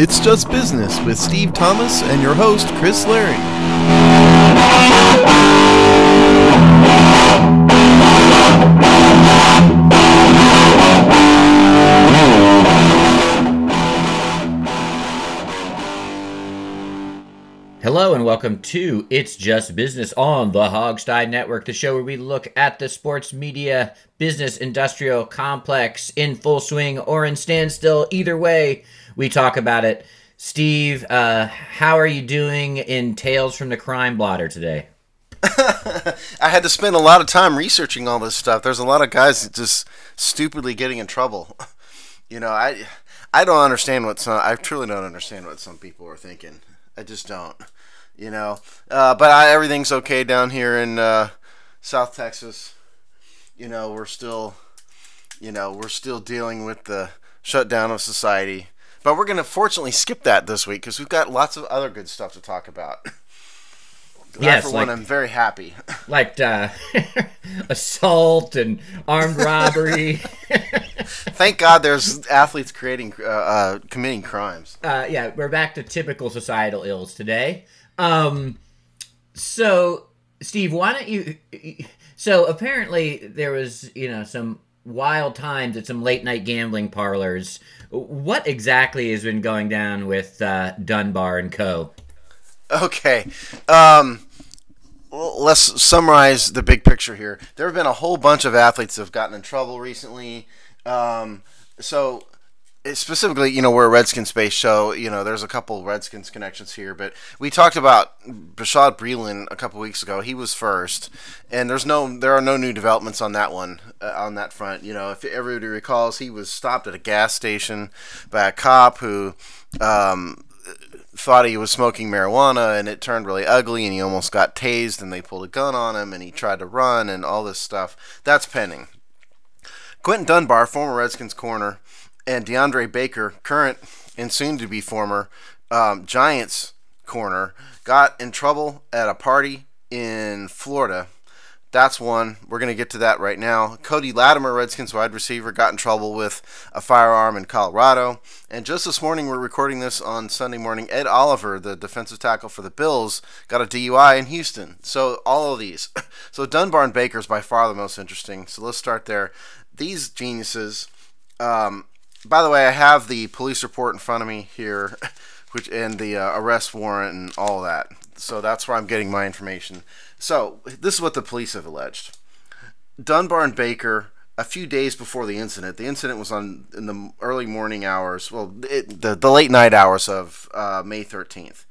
It's Just Business with Steve Thomas and your host, Chris Larry. Hello and welcome to It's Just Business on the Hogstein Network, the show where we look at the sports media, business, industrial complex in full swing or in standstill. Either way, we talk about it. Steve, how are you doing in Tales from the Crime Blotter today? I had to spend a lot of time researching all this stuff. There's a lot of guys just stupidly getting in trouble. You know, I don't understand I truly don't understand what some people are thinking. I just don't. You know, but everything's okay down here in South Texas. You know, we're still dealing with the shutdown of society. But we're going to fortunately skip that this week because we've got lots of other good stuff to talk about. Yes, for one, I'm very happy. Like assault and armed robbery. Thank God there's athletes committing crimes. Yeah, we're back to typical societal ills today. So, Steve, why don't you... So, apparently, there was, some wild times at some late-night gambling parlors. What exactly has been going down with Dunbar and Co.? Okay. Well, let's summarize the big picture here. There have been a whole bunch of athletes that have gotten in trouble recently. So, specifically, we're a Redskins-based show. There's a couple Redskins connections here. But we talked about Bashaud Breeland a couple weeks ago. He was first. And there are no new developments on that one, on that front. If everybody recalls, he was stopped at a gas station by a cop who thought he was smoking marijuana, and it turned really ugly, and he almost got tased, and they pulled a gun on him, and he tried to run, and all this stuff. That's pending. Quinton Dubar, former Redskins corner, and Deandre Caker, current and soon-to-be former Giants corner, got in trouble at a party in Florida. That's one. We're going to get to that right now. Cody, Latimer, Redskins wide receiver, got in trouble with a firearm in Colorado. And just this morning, we're recording this on Sunday morning, Ed Oliver, the defensive tackle for the Bills, got a DUI in Houston. So all of these. So Dunbar and Baker is by far the most interesting. So let's start there. These geniuses. By the way, I have the police report in front of me here, and the arrest warrant and all that. So that's where I'm getting my information. So, this is what the police have alleged. Dunbar and Baker, a few days before the incident was in the early morning hours, the late night hours of May 13th.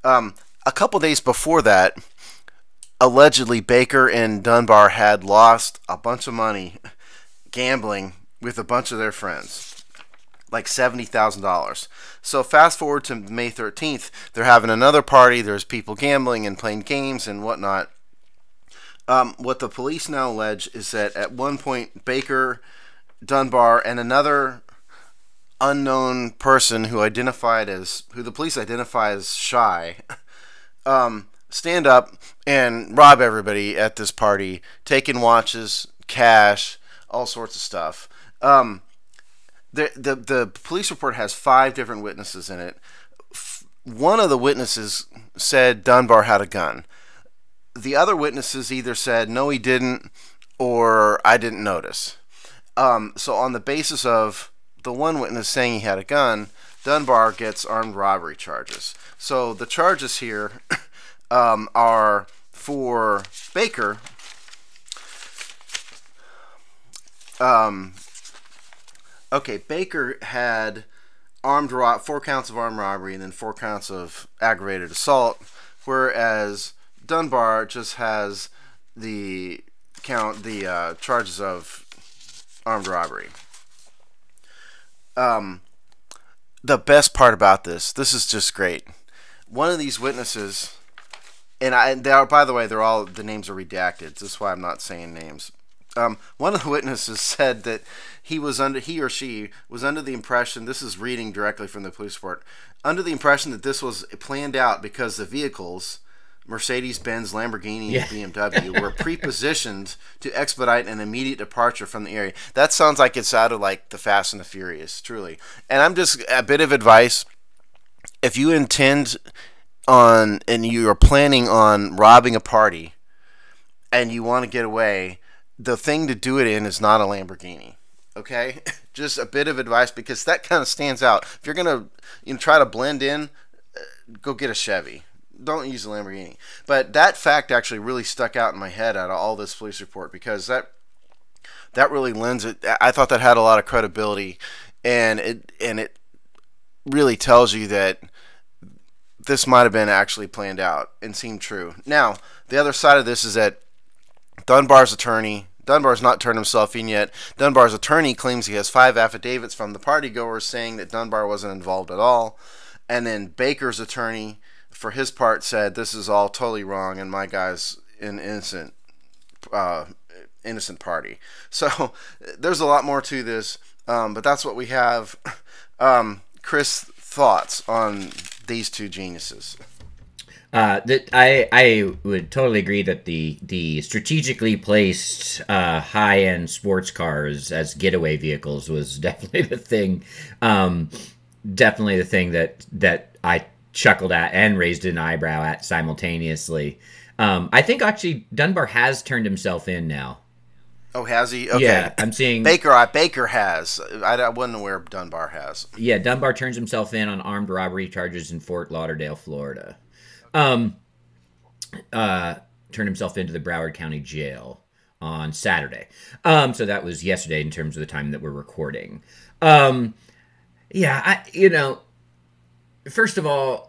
A couple days before that, allegedly Baker and Dunbar had lost a bunch of money gambling with a bunch of their friends. Like $70,000. So fast forward to May 13th, they're having another party, there's people gambling and playing games and whatnot. What the police now allege is that at one point, Baker, Dunbar, and another unknown person who the police identify as Shy, stand up and rob everybody at this party, taking watches, cash, all sorts of stuff. The police report has 5 different witnesses in it. One of the witnesses said Dunbar had a gun. The other witnesses either said, no, he didn't, or I didn't notice. So on the basis of the one witness saying he had a gun, Dunbar gets armed robbery charges. So the charges here are for Baker. Baker had 4 counts of armed robbery and then 4 counts of aggravated assault, whereas Dunbar just has the charges of armed robbery. The best part about this is just great. One of these witnesses, and by the way, the names are redacted. This is why I'm not saying names. One of the witnesses said that he or she was under the impression, this is reading directly from the police report, under the impression that this was planned out because the vehicles, Mercedes-Benz, Lamborghini, and BMW, were pre-positioned to expedite an immediate departure from the area. That sounds like it sounded like the Fast and the Furious, truly. And I'm just, a bit of advice, if you intend on and you are planning on robbing a party and you want to get away, the thing to do it in is not a Lamborghini. Okay? Just a bit of advice, because that kind of stands out. If you're going to try to blend in, go get a Chevy. Don't use a Lamborghini. But that fact actually really stuck out in my head out of all this police report, because that really lends it. I thought that had a lot of credibility, and it really tells you that this might have been actually planned out and seemed true. Now, the other side of this is that Dunbar's not turned himself in yet. Dunbar's attorney claims he has 5 affidavits from the partygoers saying that Dunbar wasn't involved at all. And then Baker's attorney, for his part, said this is all totally wrong and my guy's an innocent party. So there's a lot more to this, but that's what we have. Chris, thoughts on these two geniuses? That I would totally agree that the strategically placed high-end sports cars as getaway vehicles was definitely the thing. Definitely the thing that I chuckled at and raised an eyebrow at simultaneously. I think actually Dunbar has turned himself in now. Oh, has he? Okay. Yeah, I'm seeing Baker has. I wasn't aware Dunbar has. Yeah, Dunbar turns himself in on armed robbery charges in Fort Lauderdale, Florida. Turned himself into the Broward County Jail on Saturday. So that was yesterday in terms of the time that we're recording. First of all,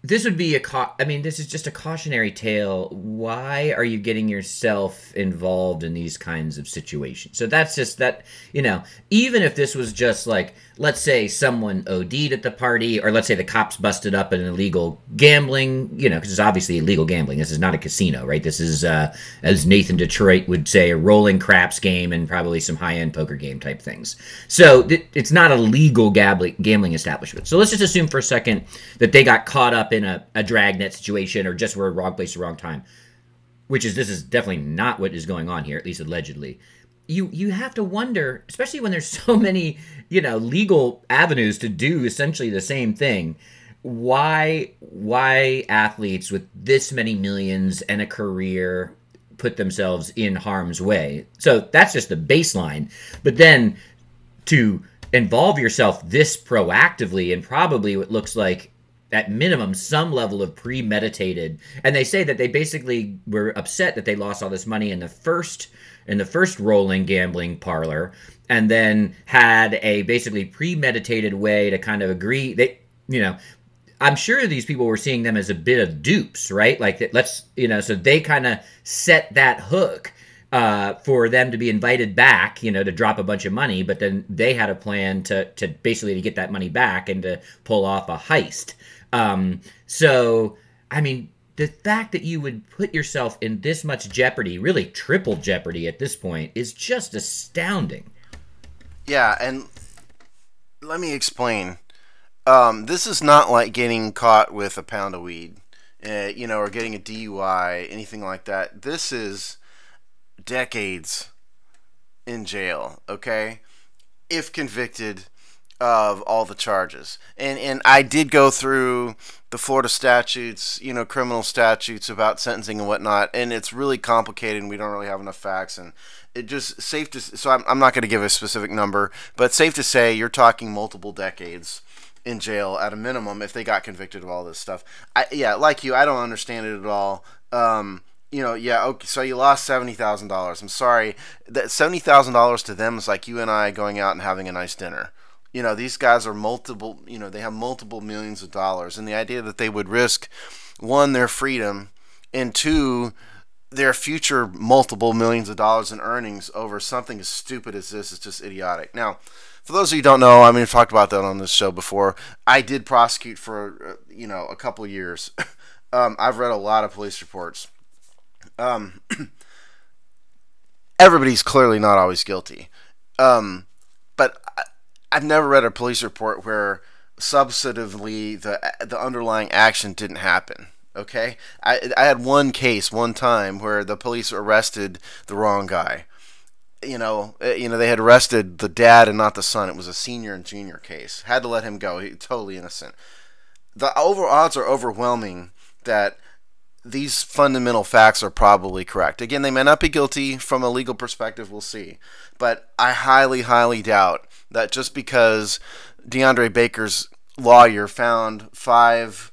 this would be this is just a cautionary tale. Why are you getting yourself involved in these kinds of situations? So that's just that, even if this was just like, let's say someone OD'd at the party, or let's say the cops busted up an illegal gambling, because it's obviously illegal gambling. This is not a casino, right? This is, as Nathan Detroit would say, a rolling craps game and probably some high-end poker game type things. So it's not a legal gambling establishment. So let's just assume for a second that they got caught up in a dragnet situation, or just were wrong place at the wrong time, this is definitely not what is going on here, at least allegedly. You have to wonder, especially when there's so many, legal avenues to do essentially the same thing, why athletes with this many millions and a career put themselves in harm's way. So that's just the baseline. But then to involve yourself this proactively, and probably what looks like at minimum some level of premeditated, and they say that they basically were upset that they lost all this money in the first rolling gambling parlor, and then had a basically premeditated way to kind of agree. I'm sure these people were seeing them as a bit of dupes, right? Like, so they kind of set that hook for them to be invited back, to drop a bunch of money, but then they had a plan to basically to get that money back and to pull off a heist. The fact that you would put yourself in this much jeopardy, really triple jeopardy at this point, is just astounding. Yeah, and let me explain. This is not like getting caught with a pound of weed, or getting a DUI, anything like that. This is decades in jail, okay? If convicted of all the charges. And I did go through the Florida statutes, criminal statutes about sentencing and whatnot, and it's really complicated and we don't really have enough facts, and it just so I'm not going to give a specific number, but safe to say you're talking multiple decades in jail at a minimum if they got convicted of all this stuff. Like you, I don't understand it at all. Okay, so you lost $70,000. I'm sorry. That $70,000 to them is like you and I going out and having a nice dinner. These guys are they have multiple millions of dollars. And the idea that they would risk, one, their freedom, and two, their future multiple millions of dollars in earnings over something as stupid as this is just idiotic. Now, for those of you who don't know, we've talked about that on this show before. I did prosecute for, a couple of years. I've read a lot of police reports. Everybody's clearly not always guilty. But I've never read a police report where substantively the underlying action didn't happen. Okay? I had one case one time where the police arrested the wrong guy. they had arrested the dad and not the son. It was a senior and junior case. Had to let him go. He's totally innocent. The odds are overwhelming that these fundamental facts are probably correct. Again, they may not be guilty from a legal perspective. We'll see. But I highly, highly doubt that just because Deandre Caker's lawyer found 5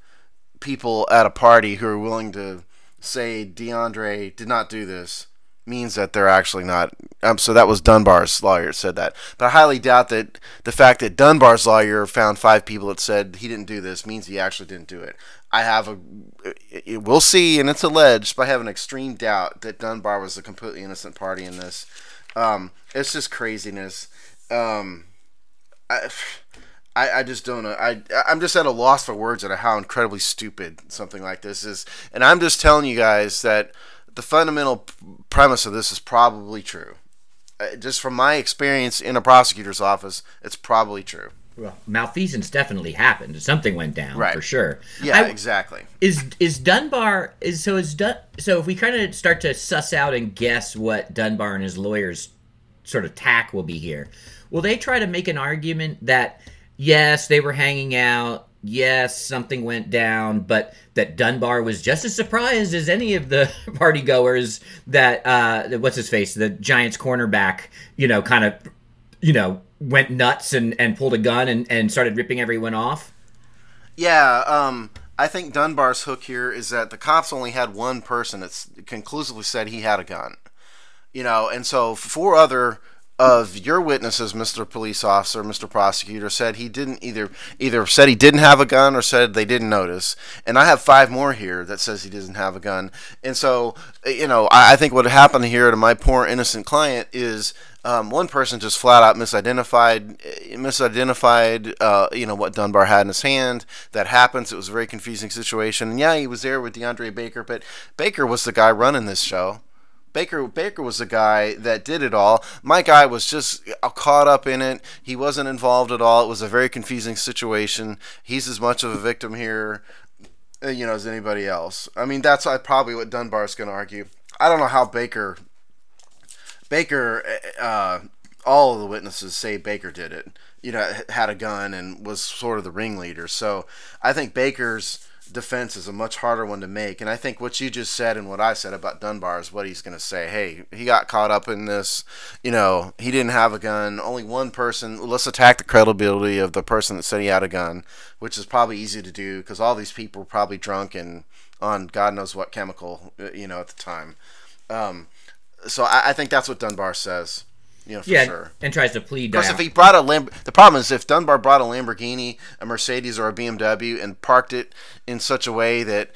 people at a party who are willing to say Deandre did not do this means that they're actually not. So that was Dunbar's lawyer said that. But I highly doubt that the fact that Dunbar's lawyer found 5 people that said he didn't do this means he actually didn't do it. We'll see, and it's alleged, but I have an extreme doubt that Dunbar was a completely innocent party in this. It's just craziness. I just don't know. I'm just at a loss for words at how incredibly stupid something like this is. And I'm just telling you guys that the fundamental premise of this is probably true. Just from my experience in a prosecutor's office, it's probably true. Well, malfeasance definitely happened. Something went down, right, for sure. Yeah, exactly. Is Dunbar so if we kind of start to suss out and guess what Dunbar and his lawyers' sort of tack will be here, will they try to make an argument that yes, they were hanging out, yes, something went down, but that Dunbar was just as surprised as any of the party goers that what's his face, the Giants cornerback, kind of, went nuts and pulled a gun and started ripping everyone off? Yeah, I think Dunbar's hook here is that the cops only had one person that conclusively said he had a gun. And so 4 other of your witnesses, Mr. Police Officer, Mr. Prosecutor, said he didn't either said he didn't have a gun or said they didn't notice. And I have 5 more here that says he doesn't have a gun. And so, I think what happened here to my poor innocent client is one person just flat out misidentified, what Dunbar had in his hand. That happens. It was a very confusing situation. And yeah, he was there with Deandre Caker, but Caker was the guy running this show. Caker was the guy that did it all. My guy was just caught up in it. He wasn't involved at all. It was a very confusing situation. He's as much of a victim here, as anybody else. I mean, that's probably what Dunbar's going to argue. I don't know how Caker, all of the witnesses say Caker did it. Had a gun and was sort of the ringleader. So I think Caker's defense is a much harder one to make, and I think what you just said and what I said about Dunbar is what he's going to say. Hey, he got caught up in this, he didn't have a gun, only one person, let's attack the credibility of the person that said he had a gun, which is probably easy to do because all these people were probably drunk and on God knows what chemical, at the time. So I think that's what Dunbar says. Sure. And tries to plead down. Because if he brought the problem is if Dunbar brought a Lamborghini, a Mercedes, or a BMW and parked it in such a way that,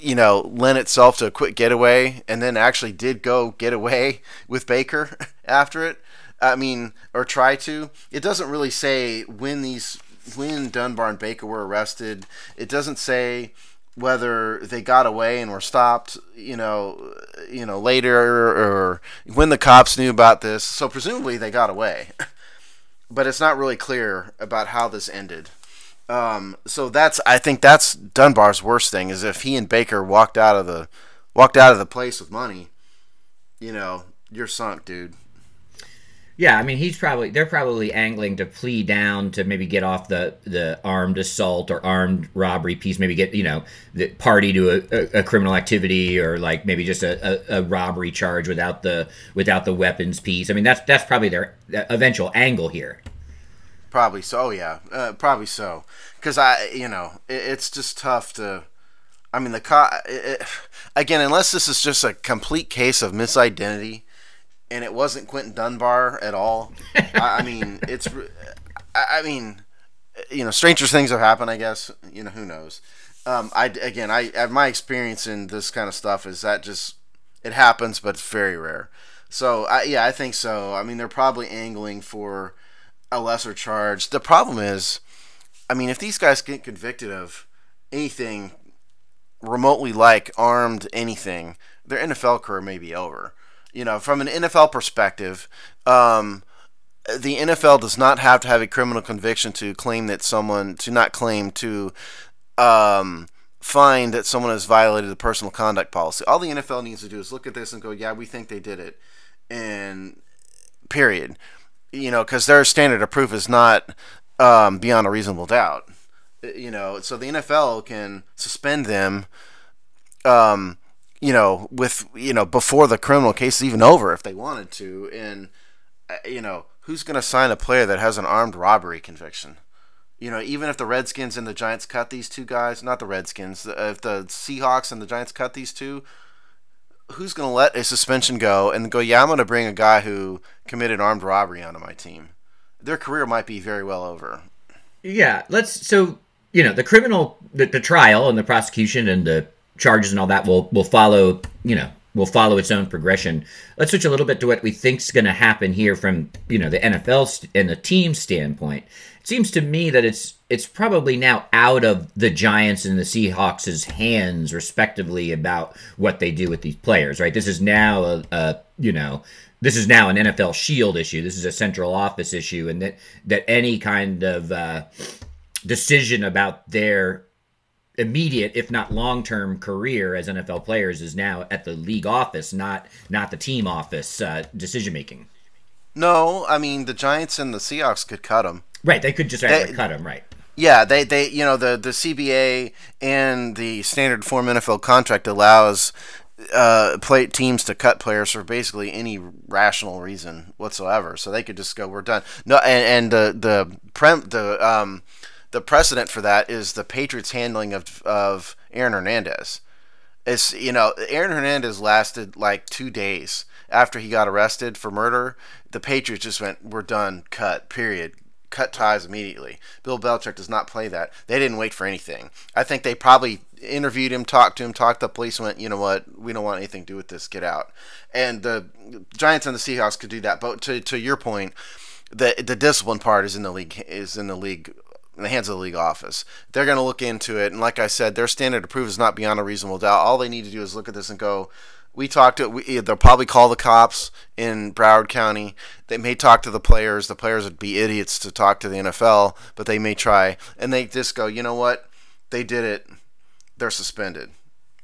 lent itself to a quick getaway and then actually did go get away with Caker after it, or try to, it doesn't really say when Dunbar and Caker were arrested. It doesn't say whether they got away and were stopped, later or when the cops knew about this. So presumably they got away, but it's not really clear about how this ended. So I think that's Dunbar's worst thing is if he and Caker walked out of the place with money, you're sunk, dude. Yeah, I mean, they're probably angling to plea down to maybe get off the armed assault or armed robbery piece, maybe get, the party to a criminal activity or like maybe just a robbery charge without the weapons piece. I mean, that's probably their eventual angle here. Probably so, yeah. Probably so. Because, it's just tough to... I mean, again, unless this is just a complete case of misidentity, and it wasn't Quinton Dubar at all. Stranger things have happened, I guess. Who knows? My experience in this kind of stuff is that it happens, but it's very rare. So, I think so. I mean, they're probably angling for a lesser charge. The problem is, if these guys get convicted of anything remotely like armed anything, their NFL career may be over. From an NFL perspective, the NFL does not have to have a criminal conviction to find that someone has violated the personal conduct policy. All the NFL needs to do is look at this and go, yeah, we think they did it. And period. Because their standard of proof is not beyond a reasonable doubt. So the NFL can suspend them, before the criminal case is even over if they wanted to. And, who's going to sign a player that has an armed robbery conviction? Even if the Redskins and the Giants cut these two guys, not the Redskins, if the Seahawks and the Giants cut these two, who's going to let a suspension go and go, yeah, I'm going to bring a guy who committed armed robbery onto my team? Their career might be very well over. Yeah, the criminal, the trial and the prosecution and the charges and all that will follow, will follow its own progression. Let's switch a little bit to what we think's going to happen here from, the NFL and the team standpoint. It seems to me that it's probably now out of the Giants and the Seahawks' hands, respectively, about what they do with these players, right? This is now this is now an NFL Shield issue. This is a central office issue, and that any kind of decision about their immediate, if not long-term career as NFL players is now at the league office, not the team office decision-making. No, I mean, the Giants and the Seahawks could cut them. Right, they could just cut him, right. Yeah, the CBA and the standard form NFL contract allows teams to cut players for basically any rational reason whatsoever. So they could just go, we're done. No, and the precedent for that is the Patriots' handling of Aaron Hernandez. Aaron Hernandez lasted like 2 days after he got arrested for murder. The Patriots just went, we're done, cut, period. Cut ties immediately. Bill Belichick does not play that. They didn't wait for anything. I think they probably interviewed him, talked to the police, went, you know what, we don't want anything to do with this, get out. And the Giants and the Seahawks could do that. But to your point, the discipline part is in the league, in the hands of the league office. They're going to look into it, and like I said, their standard of proof is not beyond a reasonable doubt. All they need to do is look at this and go, they'll probably call the cops in Broward County. They may talk to the players. The players would be idiots to talk to the NFL, but they may try. And they just go, you know what? They did it. They're suspended.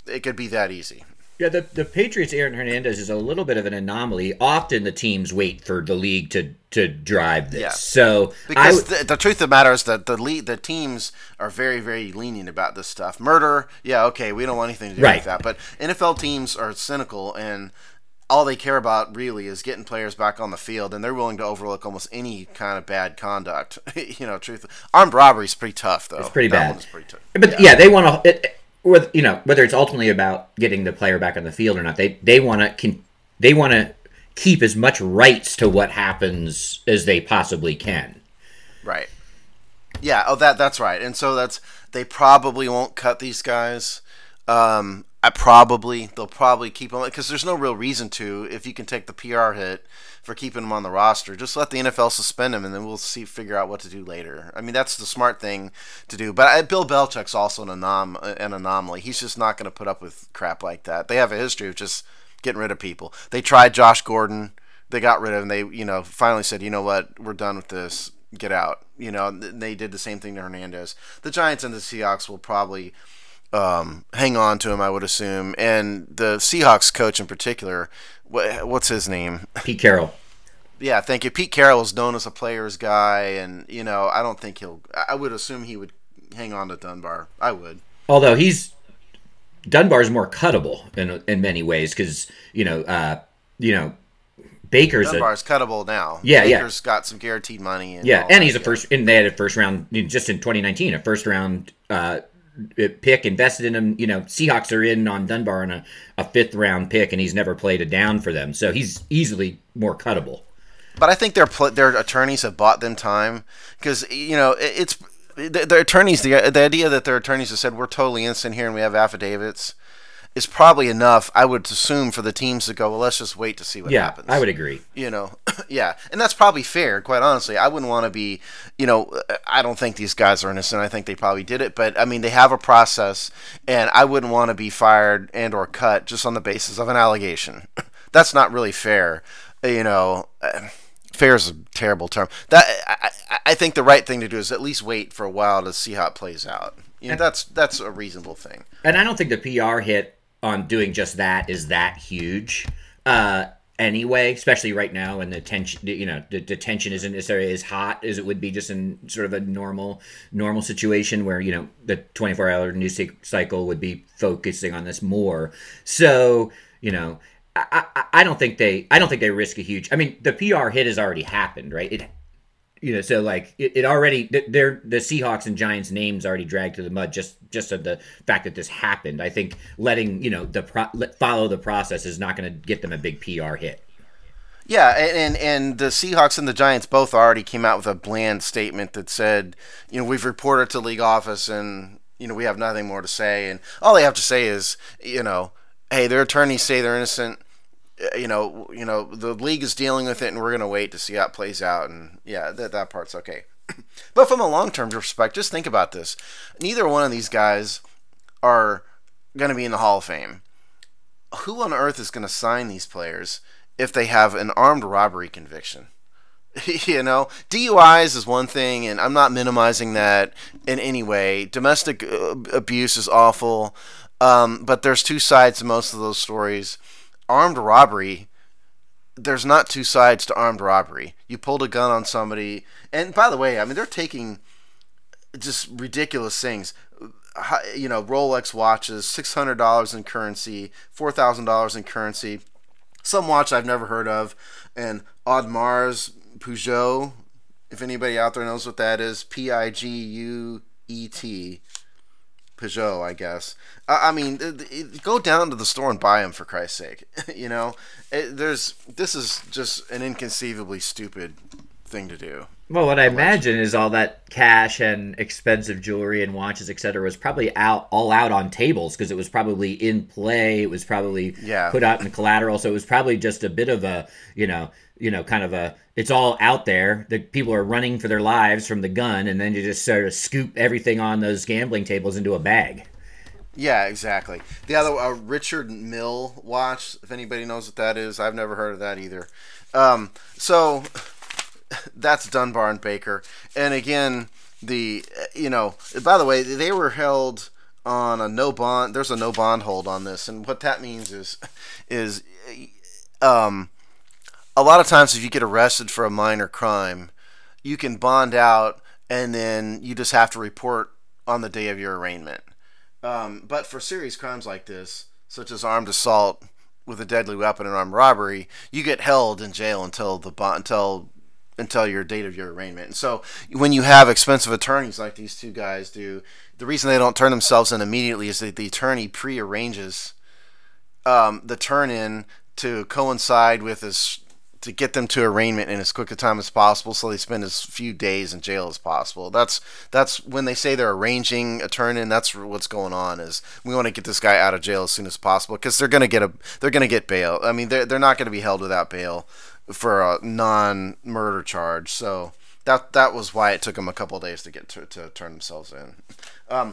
It could be that easy. Yeah, the Patriots' Aaron Hernandez is a little bit of an anomaly. Often the teams wait for the league to drive this. Yeah. So because the truth of the matter is that the teams are very, very lenient about this stuff. Murder, yeah, okay, we don't want anything to do with that. But NFL teams are cynical, and all they care about really is getting players back on the field, and they're willing to overlook almost any kind of bad conduct. Armed robbery is pretty tough, though. It's pretty bad. That one is pretty tough. But yeah, they want to. Whether it's ultimately about getting the player back on the field or not, they want to keep as much rights to what happens as they possibly can. Right. Yeah. Oh, that's right. And so they probably won't cut these guys. They'll probably keep them because there's no real reason to. If you can take the PR hit for keeping them on the roster, just let the NFL suspend them, and then we'll figure out what to do later. I mean, that's the smart thing to do. But Bill Belichick's also an anomaly. He's just not going to put up with crap like that. They have a history of just getting rid of people. They tried Josh Gordon. They got rid of him. They finally said, you know what, we're done with this. Get out. They did the same thing to Hernandez. The Giants and the Seahawks will probably hang on to him, I would assume. And the Seahawks coach in particular, what's his name? Pete Carroll. Yeah, thank you. Pete Carroll is known as a player's guy, and I don't think I would assume he would hang on to Dunbar. I would. Although Dunbar's more cuttable in many ways because Baker's cuttable now. Yeah, Baker's got some guaranteed money. And he's and they had a first round just in 2019, a first round pick invested in him. Seahawks are in on Dunbar on a fifth round pick, and he's never played a down for them, so he's easily more cuttable. But I think their attorneys have bought them time because it's the attorneys. The idea that their attorneys have said we're totally innocent here and we have affidavits is probably enough, I would assume, for the teams to go, well, let's just wait to see what happens. I would agree. Yeah. And that's probably fair, quite honestly. I wouldn't want to be, I don't think these guys are innocent. I think they probably did it. But, I mean, they have a process, and I wouldn't want to be fired and or cut just on the basis of an allegation. That's not really fair. Fair is a terrible term. I think the right thing to do is at least wait for a while to see how it plays out. That's a reasonable thing. And I don't think the PR hit on doing just that is that huge. anyway, especially right now when the tension, the tension isn't necessarily as hot as it would be just in sort of a normal situation where, the 24-hour news cycle would be focusing on this more. So, I don't think they risk a huge, the PR hit has already happened, right? So like it already, the Seahawks and Giants names already dragged through the mud just of the fact that this happened. I think letting follow the process is not going to get them a big PR hit. Yeah, and the Seahawks and the Giants both already came out with a bland statement that said, we've reported to league office and we have nothing more to say, and all they have to say is, hey, their attorneys say they're innocent. The league is dealing with it, and we're going to wait to see how it plays out. And yeah, that part's okay. But from a long-term perspective, just think about this. Neither one of these guys are going to be in the Hall of Fame. Who on earth is going to sign these players if they have an armed robbery conviction? DUIs is one thing, and I'm not minimizing that in any way. Domestic abuse is awful, but there's two sides to most of those stories. Armed robbery, there's not two sides to armed robbery. You pulled a gun on somebody, and by the way, they're taking just ridiculous things. Rolex watches, $600 in currency, $4,000 in currency. Some watch I've never heard of, and Audemars Peugeot, if anybody out there knows what that is, Piguet. Peugeot, I guess. Go down to the store and buy them, for Christ's sake. This is just an inconceivably stupid thing to do. Well, what I imagine is all that cash and expensive jewelry and watches, etc., was probably all out on tables because it was probably in play. It was probably put out in collateral. So it was probably just a bit of a, kind of a, it's all out there. The people are running for their lives from the gun, and then you just sort of scoop everything on those gambling tables into a bag. Yeah, exactly. The other, Richard Mille watch, if anybody knows what that is. I've never heard of that either. So that's Dunbar and Baker. And again, by the way, they were held on a no bond. There's a no bond hold on this. And what that means is a lot of times if you get arrested for a minor crime, you can bond out and then you just have to report on the day of your arraignment. But for serious crimes like this, such as armed assault with a deadly weapon and armed robbery, you get held in jail until your date of your arraignment. And so when you have expensive attorneys like these two guys do, the reason they don't turn themselves in immediately is that the attorney prearranges the turn-in to coincide with to get them to arraignment in as quick a time as possible, so they spend as few days in jail as possible. That's when they say they're arranging a turn-in. That's what's going on. Is we want to get this guy out of jail as soon as possible because they're gonna get bail. They're not gonna be held without bail for a non-murder charge. So that was why it took them a couple of days to get to turn themselves in.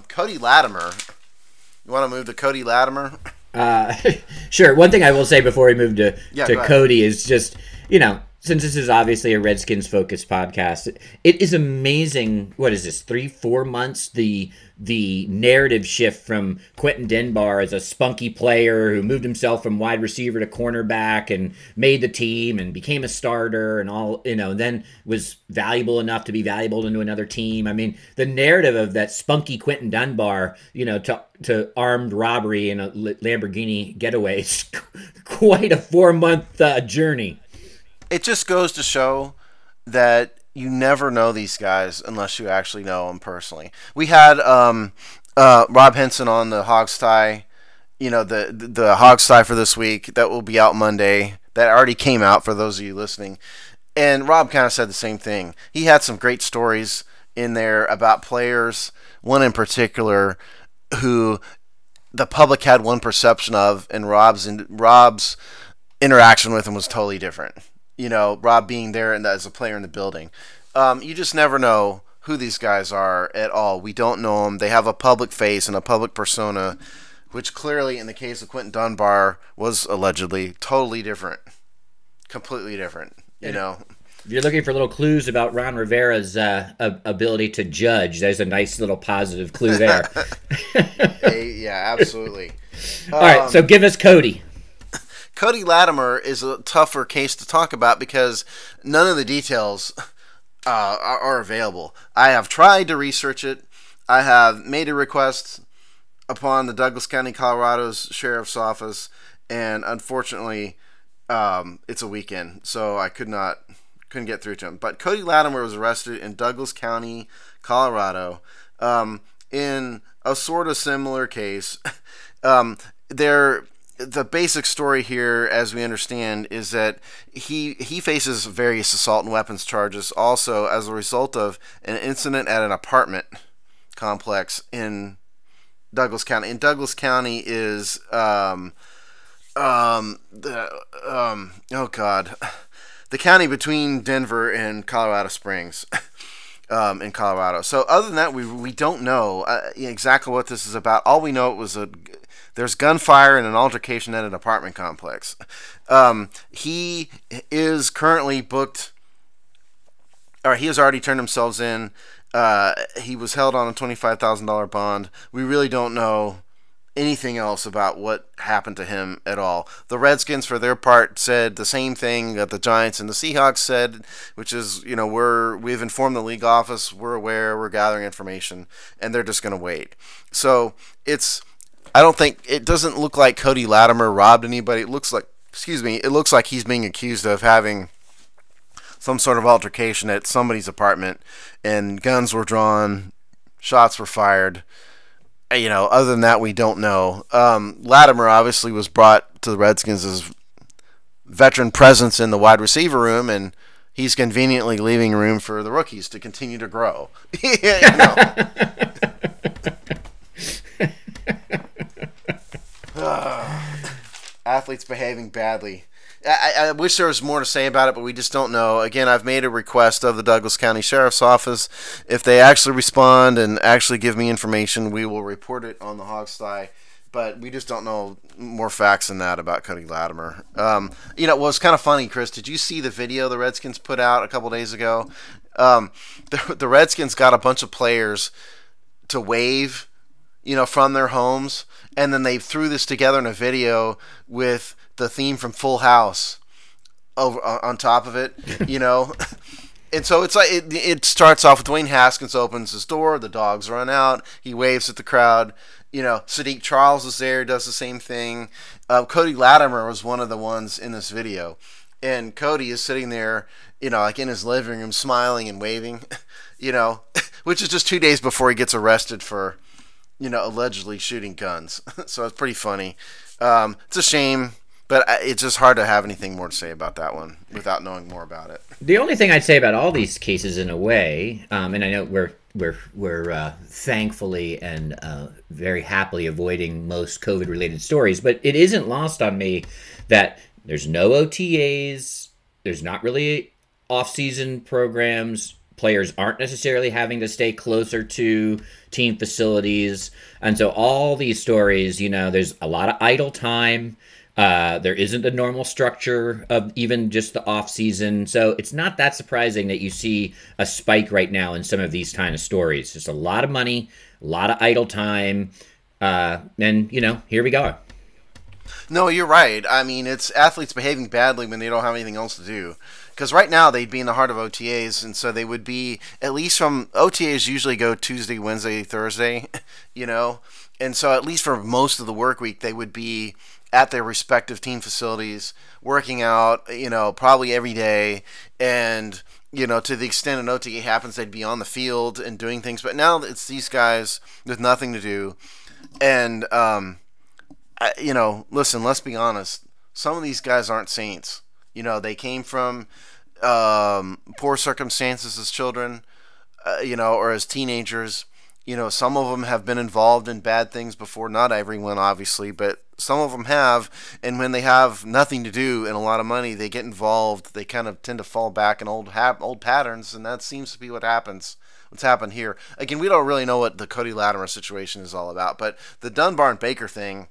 Cody Latimer. You want to move to Cody Latimer? Sure. One thing I will say before we move to Cody is just, since this is obviously a Redskins focused podcast, it is amazing. What is this? 3-4 months? The narrative shift from Quinton Dubar as a spunky player who moved himself from wide receiver to cornerback and made the team and became a starter and all, then was valuable enough to be valuable into another team. The narrative of that spunky Quinton Dubar, to armed robbery in a Lamborghini getaway is quite a 4-month journey. It just goes to show that you never know these guys unless you actually know them personally. We had Rob Henson on the Hogs Tie, the Hogs Tie for this week. That will be out Monday. That already came out for those of you listening. And Rob kind of said the same thing. He had some great stories in there about players, one in particular, who the public had one perception of, and Rob's interaction with him was totally different. Rob being there and as a player in the building. You just never know who these guys are at all. We don't know them. They have a public face and a public persona, which clearly, in the case of Quinton Dubar, was allegedly totally different. Completely different, If you're looking for little clues about Ron Rivera's ability to judge, there's a nice little positive clue there. Yeah, absolutely. All right, so give us Cody. Cody Latimer is a tougher case to talk about because none of the details are available. I have tried to research it. I have made a request upon the Douglas County, Colorado's Sheriff's Office, and unfortunately, it's a weekend, so I couldn't get through to him. But Cody Latimer was arrested in Douglas County, Colorado, in a sort of similar case. The basic story here, as we understand, is that he faces various assault and weapons charges also as a result of an incident at an apartment complex in Douglas County. And Douglas County is the county between Denver and Colorado Springs. In Colorado. So other than that, we don't know exactly what this is about. All we know there's gunfire and an altercation at an apartment complex. He is currently booked, or he has already turned himself in. He was held on a $25,000 bond. We really don't know anything else about what happened to him at all. The Redskins, for their part, said the same thing that the Giants and the Seahawks said, which is, we've informed the league office, we're aware, we're gathering information, and they're just going to wait. So it doesn't look like Cody Latimer robbed anybody. It looks like he's being accused of having some sort of altercation at somebody's apartment, and guns were drawn, shots were fired. Other than that, we don't know. Latimer obviously was brought to the Redskins as veteran presence in the wide receiver room, and he's conveniently leaving room for the rookies to continue to grow. Athletes behaving badly. I wish there was more to say about it, but we just don't know. Again, I've made a request of the Douglas County Sheriff's Office. If they actually respond and actually give me information, we will report it on the Hogsty. But we just don't know more facts than that about Cody Latimer. What was kind of funny, Chris, did you see the video the Redskins put out a couple days ago? The Redskins got a bunch of players to wave, from their homes, and then they threw this together in a video with the theme from Full House over on top of it, And so it's like it starts off with Dwayne Haskins opens his door, the dogs run out, he waves at the crowd. Sadiq Charles is there, does the same thing. Cody Latimer was one of the ones in this video, and Cody is sitting there, like in his living room, smiling and waving, which is just 2 days before he gets arrested for, allegedly shooting guns. So it's pretty funny. It's a shame. But it's just hard to have anything more to say about that one without knowing more about it. The only thing I'd say about all these cases, in a way, and I know we're thankfully and very happily avoiding most COVID-related stories, but it isn't lost on me that there's no OTAs, there's not really off-season programs, players aren't necessarily having to stay closer to team facilities, and so all these stories, there's a lot of idle time. There isn't a normal structure of even just the off season. So it's not that surprising that you see a spike right now in some of these kind of stories. Just a lot of money, a lot of idle time. And here we go. No, you're right. I mean, it's athletes behaving badly when they don't have anything else to do. Because right now they'd be in the heart of OTAs, and so they would be, at least from, OTAs usually go Tuesday, Wednesday, Thursday, and so at least for most of the work week, they would be at their respective team facilities, working out, probably every day, and, to the extent an OTA happens, they'd be on the field and doing things, but now it's these guys with nothing to do, and, listen, let's be honest, some of these guys aren't saints. They came from poor circumstances as children, or as teenagers. Some of them have been involved in bad things before. Not everyone, obviously, but some of them have. And when they have nothing to do and a lot of money, they get involved. They kind of tend to fall back in old patterns, and that seems to be what happens. What's happened here? Again, we don't really know what the Cody Latimer situation is all about, but the Dunbar and Baker thing,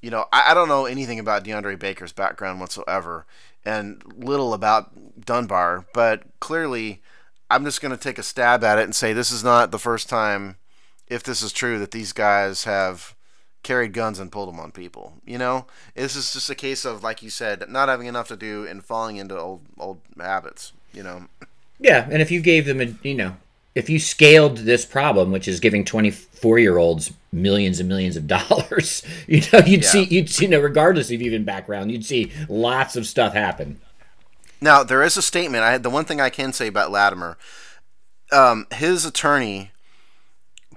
I don't know anything about DeAndre Baker's background whatsoever, and little about Dunbar, but clearly I'm just going to take a stab at it and say this is not the first time, if this is true, that these guys have, carried guns and pulled them on people. This is just a case of, like you said, not having enough to do and falling into old habits. Yeah, and if you gave them if you scaled this problem, which is giving 24-year-olds millions and millions of dollars, you'd see, regardless of even background, you'd see lots of stuff happen. Now, there is a statement. The one thing I can say about Latimer, his attorney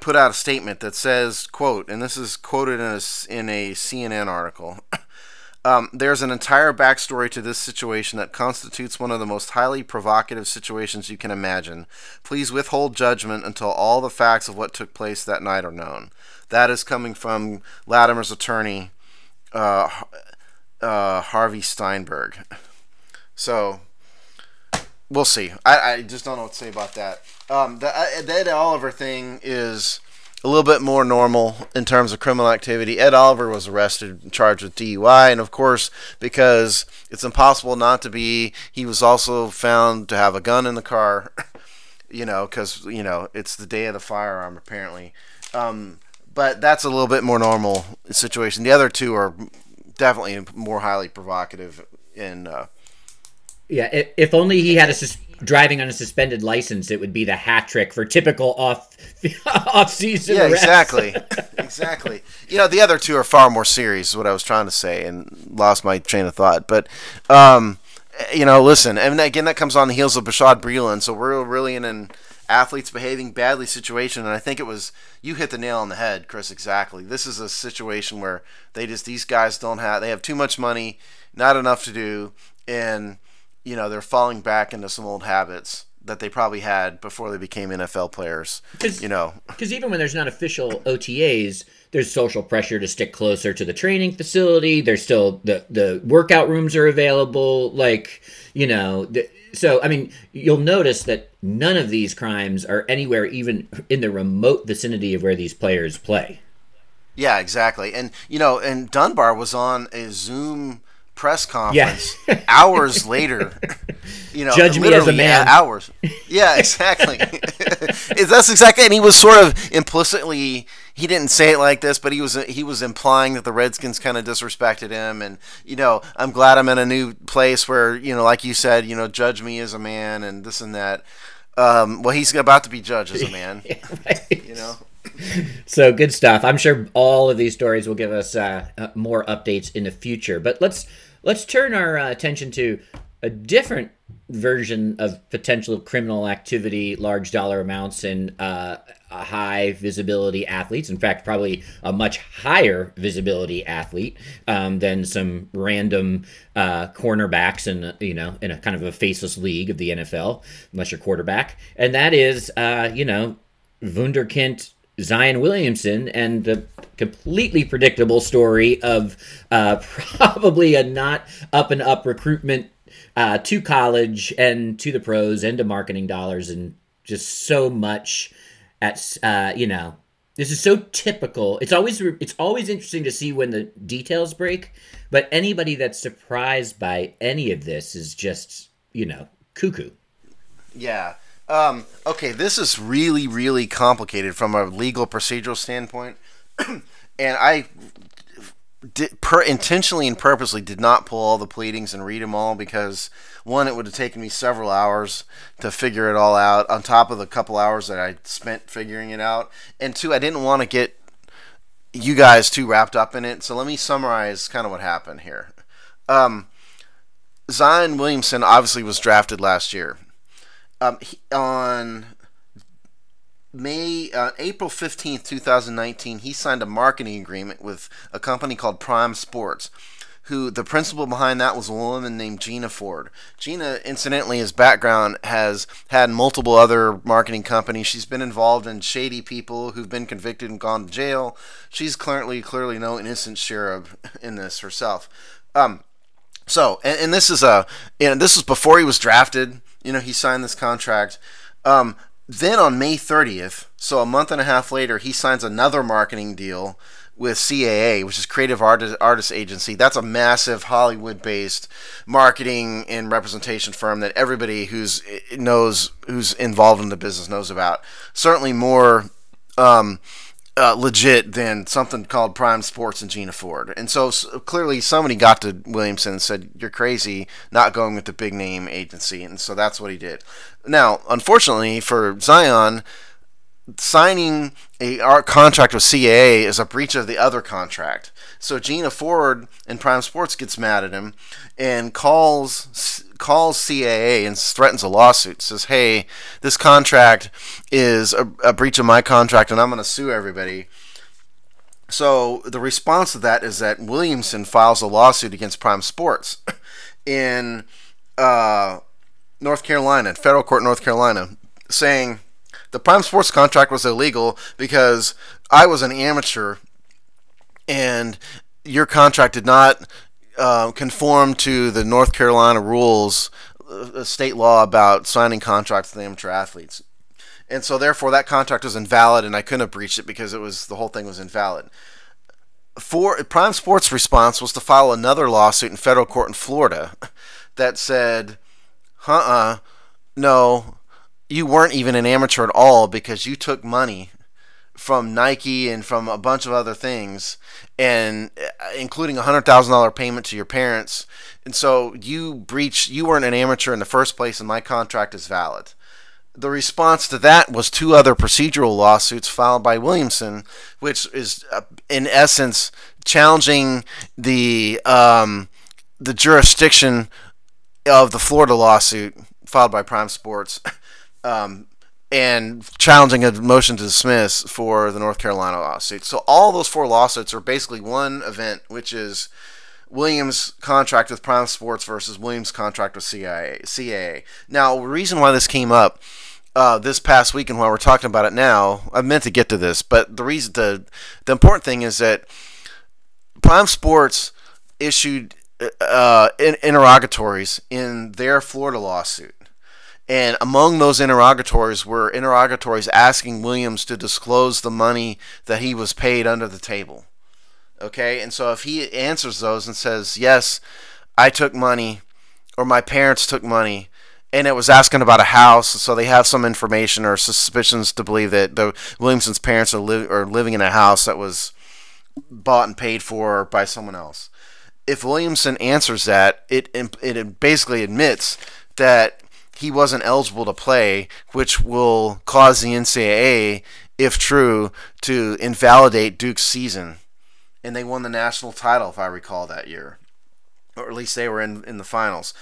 put out a statement that says, quote, and this is quoted in a CNN article, there's an entire backstory to this situation that constitutes one of the most highly provocative situations you can imagine. Please withhold judgment until all the facts of what took place that night are known. That is coming from Latimer's attorney, Harvey Steinberg. So, we'll see. I just don't know what to say about that. The Ed Oliver thing is a little bit more normal in terms of criminal activity. Ed Oliver was arrested and charged with DUI, and of course, because it's impossible not to be, he was also found to have a gun in the car, because, it's the day of the firearm, apparently. But that's a little bit more normal situation. The other two are definitely more highly provocative in... Yeah, if only he had driving on a suspended license, it would be the hat trick for typical off-season arrests. Exactly. The other two are far more serious, is what I was trying to say, and lost my train of thought. But, listen, and again, that comes on the heels of Bashaud Breeland, so we're really in an athletes behaving badly situation, and I think you hit the nail on the head, Chris, exactly. This is a situation where these guys they have too much money, not enough to do, and... they're falling back into some old habits that they probably had before they became NFL players. Because even when there's not official OTAs, there's social pressure to stick closer to the training facility. There's still the workout rooms are available. So, I mean, you'll notice that none of these crimes are anywhere even in the remote vicinity of where these players play. Yeah, exactly. And, and Dunbar was on a Zoom press conference hours later. Judge me as a man. Hours. Yeah, exactly. That's exactly, and he was sort of implicitly, he didn't say it like this, but he was implying that the Redskins kind of disrespected him, and I'm glad I'm in a new place where like you said, judge me as a man and this and that. Well, he's about to be judged as a man. Right. So good stuff. I'm sure all of these stories will give us more updates in the future. But let's turn our attention to a different version of potential criminal activity, large dollar amounts, and high visibility athletes. In fact, probably a much higher visibility athlete than some random cornerbacks in a kind of a faceless league of the NFL, unless you're quarterback. And that is, Wunderkind Zion Williamson and the completely predictable story of probably a not up-and-up recruitment to college and to the pros and to marketing dollars, and just so much this is so typical. It's always interesting to see when the details break, but anybody that's surprised by any of this is just, cuckoo. Yeah. Okay, this is really, really complicated from a legal procedural standpoint, and I intentionally and purposely did not pull all the pleadings and read them all because, one, it would have taken me several hours to figure it all out, on top of the couple hours that I spent figuring it out, and two, I didn't want to get you guys too wrapped up in it, so let me summarize kind of what happened here. Zion Williamson obviously was drafted last year. On April 15th, 2019, he signed a marketing agreement with a company called Prime Sports, who the principal behind that was a woman named Gina Ford. Gina, incidentally, his background has had multiple other marketing companies. She's been involved in shady people who've been convicted and gone to jail. She's clearly no innocent cherub in this herself. So this is before he was drafted. He signed this contract. Then on May 30th, so a month and a half later, he signs another marketing deal with CAA, which is Creative Artist Agency. That's a massive Hollywood-based marketing and representation firm that everybody who's involved in the business knows about. Certainly more legit than something called Prime Sports and Gina Ford. And so clearly somebody got to Williamson and said, you're crazy not going with the big name agency. And so that's what he did. Now, unfortunately for Zion, signing our contract with CAA is a breach of the other contract. So Gina Ford and Prime Sports gets mad at him and calls CAA and threatens a lawsuit. Says, hey, this contract is a breach of my contract and I'm going to sue everybody. So the response to that is that Williamson files a lawsuit against Prime Sports in North Carolina, federal court, North Carolina, saying the Prime Sports contract was illegal because I was an amateur and your contract did not conform to the North Carolina rules, state law about signing contracts with amateur athletes. And so therefore that contract was invalid and I couldn't have breached it because the whole thing was invalid. Prime Sports' response was to file another lawsuit in federal court in Florida that said, no, you weren't even an amateur at all because you took money from Nike and from a bunch of other things, and including a $100,000 payment to your parents. And so you weren't an amateur in the first place and my contract is valid. The response to that was two other procedural lawsuits filed by Williamson, which is in essence challenging the jurisdiction of the Florida lawsuit filed by Prime Sports, and challenging a motion to dismiss for the North Carolina lawsuit. So all those four lawsuits are basically one event, which is Williams' contract with Prime Sports versus Williams' contract with CAA. Now, the reason why this came up this past week and why we're talking about it now, I meant to get to this, but the important thing is that Prime Sports issued interrogatories in their Florida lawsuit. And among those interrogatories were interrogatories asking Williams to disclose the money that he was paid under the table. Okay? And so if he answers those and says, yes, I took money, or my parents took money, and it was asking about a house, so they have some information or suspicions to believe that the Williamson's parents are living in a house that was bought and paid for by someone else. If Williamson answers that, it basically admits that he wasn't eligible to play, which will cause the NCAA, if true, to invalidate Duke's season. And they won the national title, if I recall, that year. Or at least they were in the finals.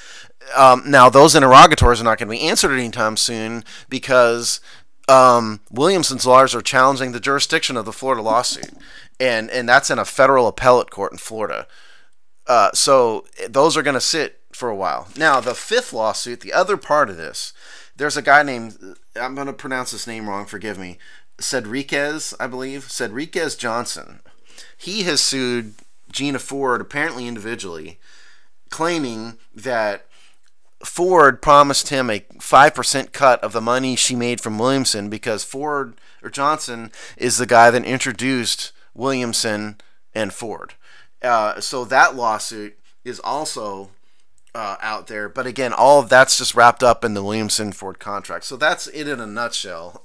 Now, those interrogatories are not going to be answered anytime soon because Williamson's lawyers are challenging the jurisdiction of the Florida lawsuit. And that's in a federal appellate court in Florida. So those are going to sit for a while. Now, the fifth lawsuit, the other part of this, there's a guy named, I'm going to pronounce his name wrong, forgive me, Cedriquez, I believe, Cedriquez Johnson. He has sued Gina Ford, apparently individually, claiming that Ford promised him a 5% cut of the money she made from Williamson because Johnson is the guy that introduced Williamson and Ford. So that lawsuit is also out there. But again, all of that's just wrapped up in the Williamson-Ford contract. So that's it in a nutshell.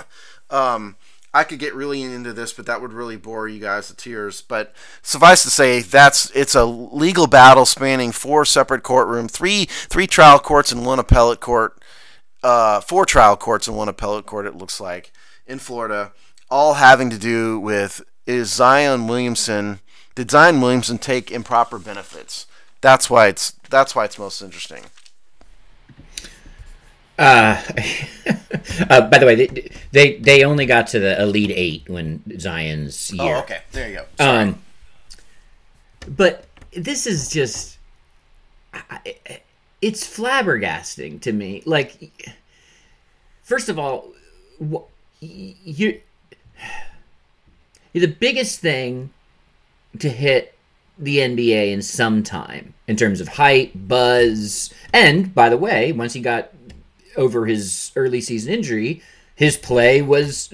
I could get really into this, but that would really bore you guys to tears. But suffice to say, it's a legal battle spanning 4 separate courtrooms, three trial courts and 1 appellate court, 4 trial courts and 1 appellate court, it looks like, in Florida, all having to do with did Zion Williamson take improper benefits? That's why it's most interesting. By the way, they only got to the Elite 8 when Zion's year. Oh, okay. There you go. Sorry. But this is just, it's flabbergasting to me. Like, first of all, you're the biggest thing to hit the NBA in some time in terms of hype, buzz, and by the way, once he got over his early season injury, his play was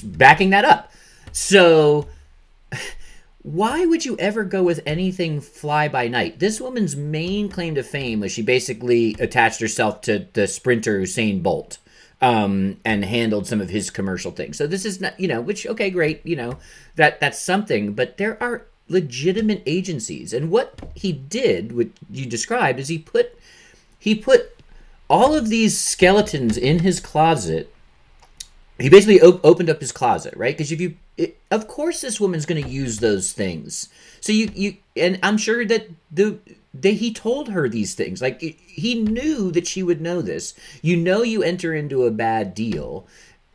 backing that up. So why would you ever go with anything fly by night? This woman's main claim to fame was she basically attached herself to the sprinter Usain Bolt. and handled some of his commercial things. So this is not, which, okay, great, that's something, but there are legitimate agencies. And what he did, what you described, is he put all of these skeletons in his closet. He basically opened up his closet, right? Because of course this woman's going to use those things. So and I'm sure that he told her these things. Like, he knew that she would know this. You enter into a bad deal.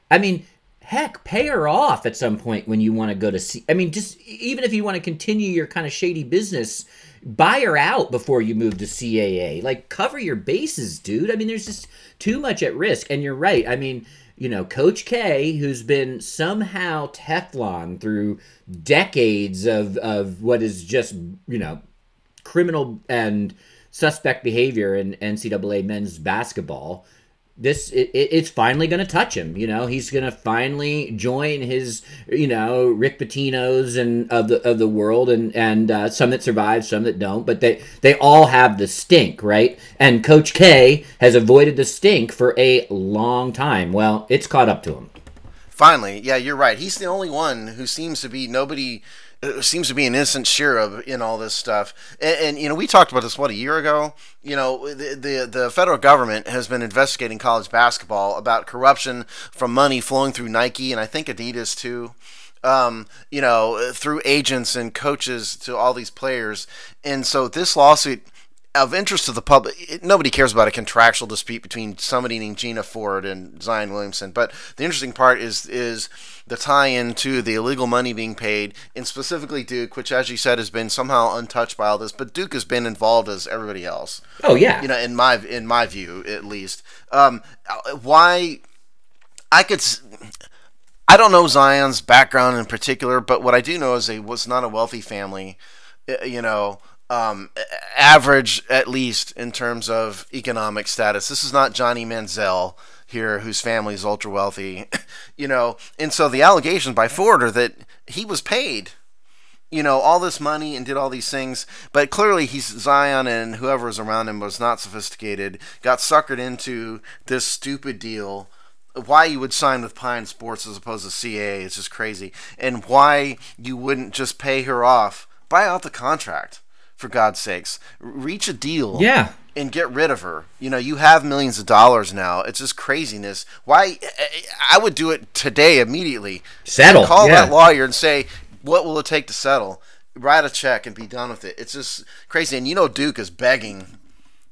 I mean, heck, pay her off at some point when you want to go to see. I mean, just even if you want to continue your kind of shady business, buy her out before you move to CAA. Like, cover your bases, dude. I mean, there's just too much at risk. And you're right. I mean, Coach K, who's been somehow Teflon through decades of what is just, criminal and suspect behavior in NCAA men's basketball, it's finally going to touch him. He's going to finally join his, Rick Pitino's and of the world, and some that survive, some that don't, but they all have the stink, right? And Coach K has avoided the stink for a long time. Well, it's caught up to him. Finally, yeah, you're right. He's the only one who seems to be an innocent cherub in all this stuff. And we talked about this, a year ago? The federal government has been investigating college basketball about corruption from money flowing through Nike, and I think Adidas too, through agents and coaches to all these players. And so this lawsuit, of interest to the public, nobody cares about a contractual dispute between somebody named Gina Ford and Zion Williamson. But the interesting part is the tie-in to the illegal money being paid, and specifically Duke, which, as you said, has been somehow untouched by all this. But Duke has been involved as everybody else. Oh yeah, in my view, at least. Why? I don't know Zion's background in particular, but what I do know is he was not a wealthy family. Average, at least in terms of economic status. This is not Johnny Manziel here, whose family is ultra wealthy, and so the allegations by Ford are that he was paid, all this money and did all these things, but clearly Zion and whoever was around him was not sophisticated, got suckered into this stupid deal. Why you would sign with Pine Sports as opposed to CAA is just crazy, and why you wouldn't just pay her off, buy out the contract. For God's sakes, reach a deal, and get rid of her. You have millions of dollars now. It's just craziness. Why? I would do it today, immediately. Settle. Call that lawyer and say, what will it take to settle? Write a check and be done with it. It's just crazy. And Duke is begging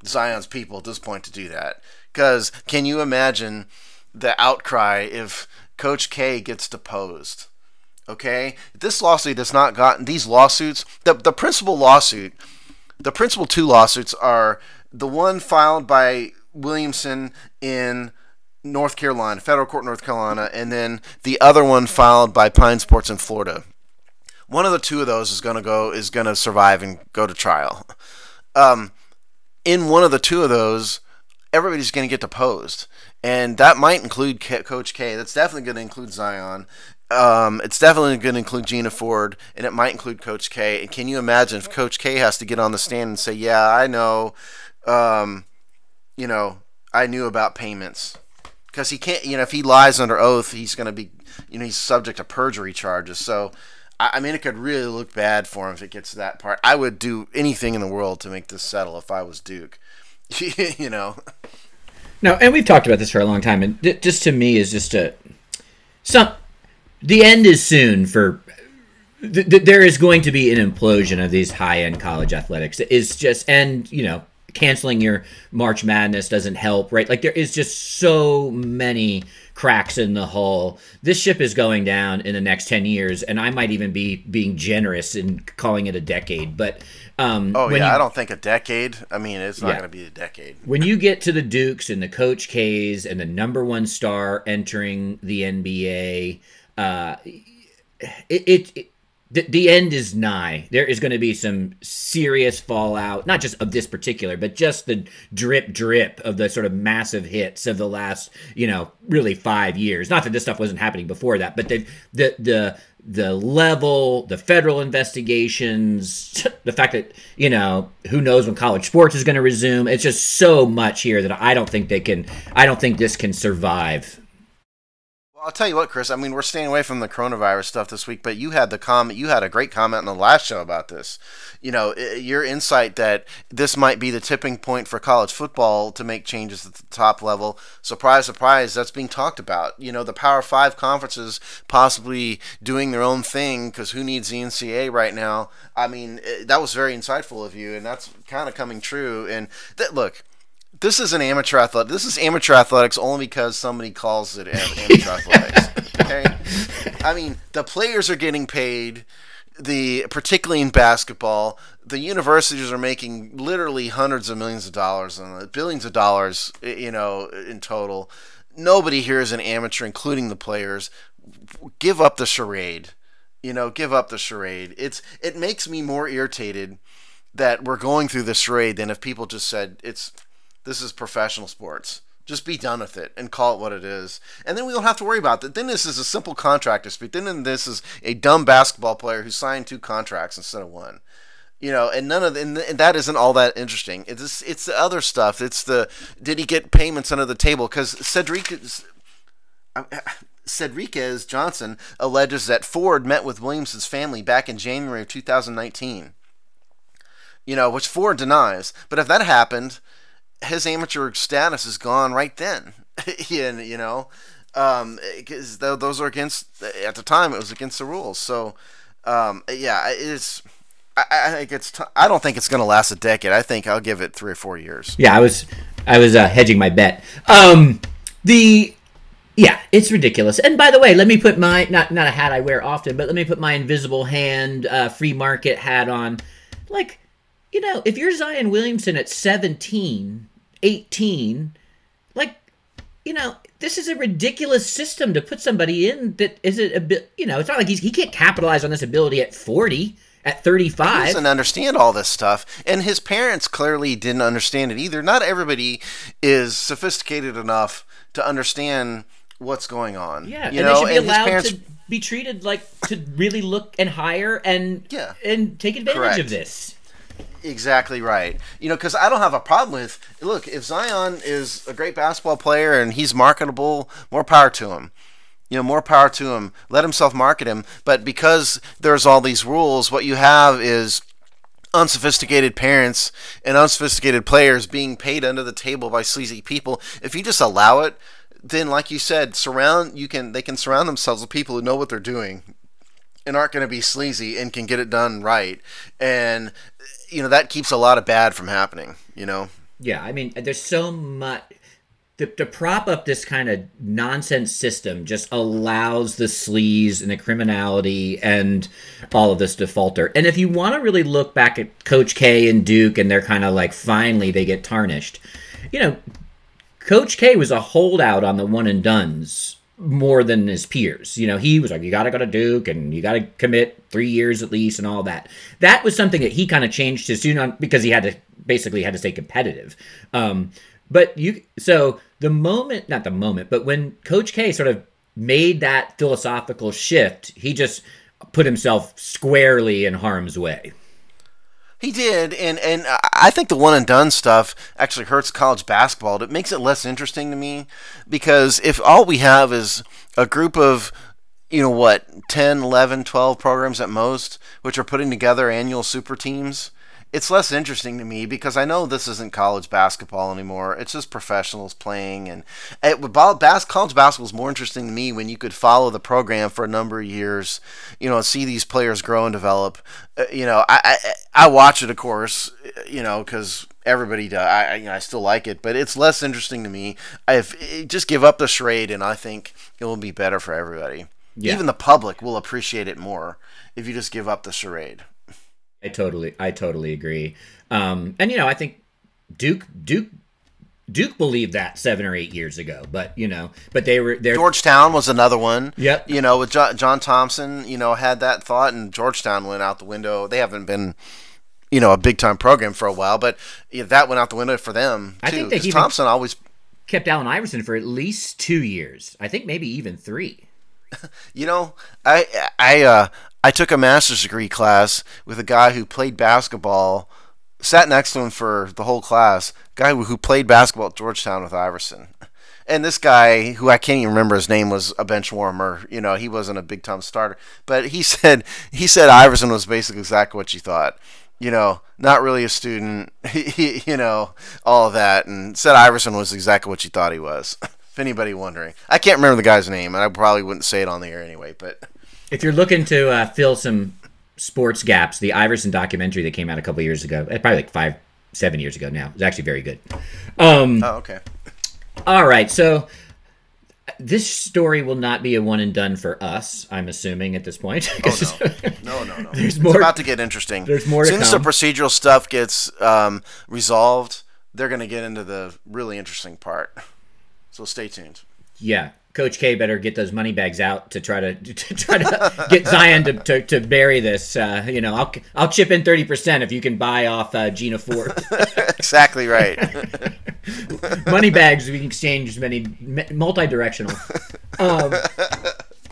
Zion's people at this point to do that. Because can you imagine the outcry if Coach K gets deposed? Okay, this lawsuit has not gotten these lawsuits. The principal two lawsuits are the one filed by Williamson in North Carolina, federal court, North Carolina, and then the other one filed by Pine Sports in Florida. One of the two of those is going to survive and go to trial. In one of the two of those, everybody's going to get deposed, and that might include Coach K. That's definitely going to include Zion. It's definitely going to include Gina Ford, and it might include Coach K. And can you imagine if Coach K has to get on the stand and say, yeah, I know, I knew about payments. Because he can't, if he lies under oath, he's going to be, he's subject to perjury charges. So, I mean, it could really look bad for him if it gets to that part. I would do anything in the world to make this settle if I was Duke. No, and we've talked about this for a long time, and just to me is just the end is soon for. There is going to be an implosion of these high-end college athletics. It's just, and canceling your March Madness doesn't help, right? Like, there is just so many cracks in the hull. This ship is going down in the next 10 years, and I might even be being generous in calling it a decade. But I don't think a decade. I mean, it's not going to be a decade. When you get to the Dukes and the Coach K's and the number one the end is nigh. There is going to be some serious fallout, not just of this particular, but just the drip of the sort of massive hits of the last, really 5 years. Not that this stuff wasn't happening before that, but the level, the federal investigations, the fact that, who knows when college sports is going to resume. It's just so much here that I don't think this can survive. Well, I'll tell you what, Chris. I mean, we're staying away from the coronavirus stuff this week, but you had the comment. You had a great comment on the last show about this. Your insight that this might be the tipping point for college football to make changes at the top level. Surprise, surprise, that's being talked about. The Power 5 conferences possibly doing their own thing, because who needs the NCAA right now? I mean, that was very insightful of you, and that's kind of coming true. And look. This is an amateur athletic. This is amateur athletics only because somebody calls it amateur athletics. Okay, I mean the players are getting paid. Particularly in basketball, the universities are making literally hundreds of millions of dollars and billions of dollars. In total, nobody here is an amateur, including the players. Give up the charade. Give up the charade. It makes me more irritated that we're going through this charade than if people just said this is professional sports. Just be done with it and call it what it is. And then we don't have to worry about it. Then this is a simple contract dispute. Then this is a dumb basketball player who signed 2 contracts instead of 1. And and that isn't all that interesting. It's the other stuff. Did he get payments under the table? Because Cedriquez Johnson alleges that Ford met with Williams' family back in January of 2019. Which Ford denies. But if that happened, his amateur status is gone right then. Because those are against, at the time it was against the rules. So it's I don't think it's going to last a decade. I think I'll give it 3 or 4 years. Yeah, I was hedging my bet. It's ridiculous. And by the way, let me put my not a hat I wear often, but let me put my invisible hand free market hat on. If you're Zion Williamson at 17, 18, this is a ridiculous system to put somebody in that isn't a bit, it's not like he can't capitalize on this ability at 40, at 35. He doesn't understand all this stuff. And his parents clearly didn't understand it either. Not everybody is sophisticated enough to understand what's going on. Yeah, and they should be allowed to be treated to really look and hire and take advantage Correct. Of this. Exactly right. Because I don't have a problem with, look, if Zion is a great basketball player and he's marketable, more power to him. More power to him. Let himself market him. But because there's all these rules, what you have is unsophisticated parents and unsophisticated players being paid under the table by sleazy people. If you just allow it, then like you said, they can surround themselves with people who know what they're doing and aren't going to be sleazy and can get it done right. And that keeps a lot of bad from happening, Yeah, I mean, there's so much to prop up this kind of nonsense system just allows the sleaze and the criminality and all of this to falter. And if you want to really look back at Coach K and Duke and they're kind of finally they get tarnished, Coach K was a holdout on the one and dones more than his peers. He was like, you got to go to Duke and you got to commit 3 years at least and all that. That was something that he kind of changed to soon on because he had to stay competitive. But when Coach K sort of made that philosophical shift, he just put himself squarely in harm's way. He did, and I think the one-and-done stuff actually hurts college basketball. It makes it less interesting to me, because if all we have is a group of, 10, 11, 12 programs at most, which are putting together annual super teams, it's less interesting to me because I know this isn't college basketball anymore. It's just professionals playing, and college basketball is more interesting to me when you could follow the program for a number of years, and see these players grow and develop. I watch it, of course, because everybody does. I still like it, but it's less interesting to me. Just give up the charade, and I think it will be better for everybody. Yeah. Even the public will appreciate it more if you just give up the charade. I totally agree. And I think Duke Duke believed that 7 or 8 years ago, but Georgetown was another one. Yep. With John Thompson, had that thought, and Georgetown went out the window. They haven't been, a big time program for a while, but that went out the window for them too. I think they Thompson always kept Allen Iverson for at least 2 years. I think maybe even 3. I took a master's degree class with a guy who played basketball. Sat next to him for the whole class, guy who played basketball at Georgetown with Iverson. And this guy, who I can't even remember his name, was a bench warmer. He wasn't a big-time starter. But he said Iverson was basically exactly what you thought. Not really a student, all of that. And said Iverson was exactly what you thought he was, if anybody wondering. I can't remember the guy's name, and I probably wouldn't say it on the air anyway. But if you're looking to fill some sports gaps, the Iverson documentary that came out a couple years ago, probably like 5-7 years ago now, it's actually very good. Okay. All right, so this story will not be a one and done for us, I'm assuming at this point. No. There's more. It's about to get interesting. There's more to come. As soon as the procedural stuff gets resolved, they're going to get into the really interesting part. So stay tuned. Yeah. Coach K better get those money bags out to try to get Zion to bury this. I'll chip in 30% if you can buy off Gina Ford. Exactly right. Money bags we can exchange multi-directional.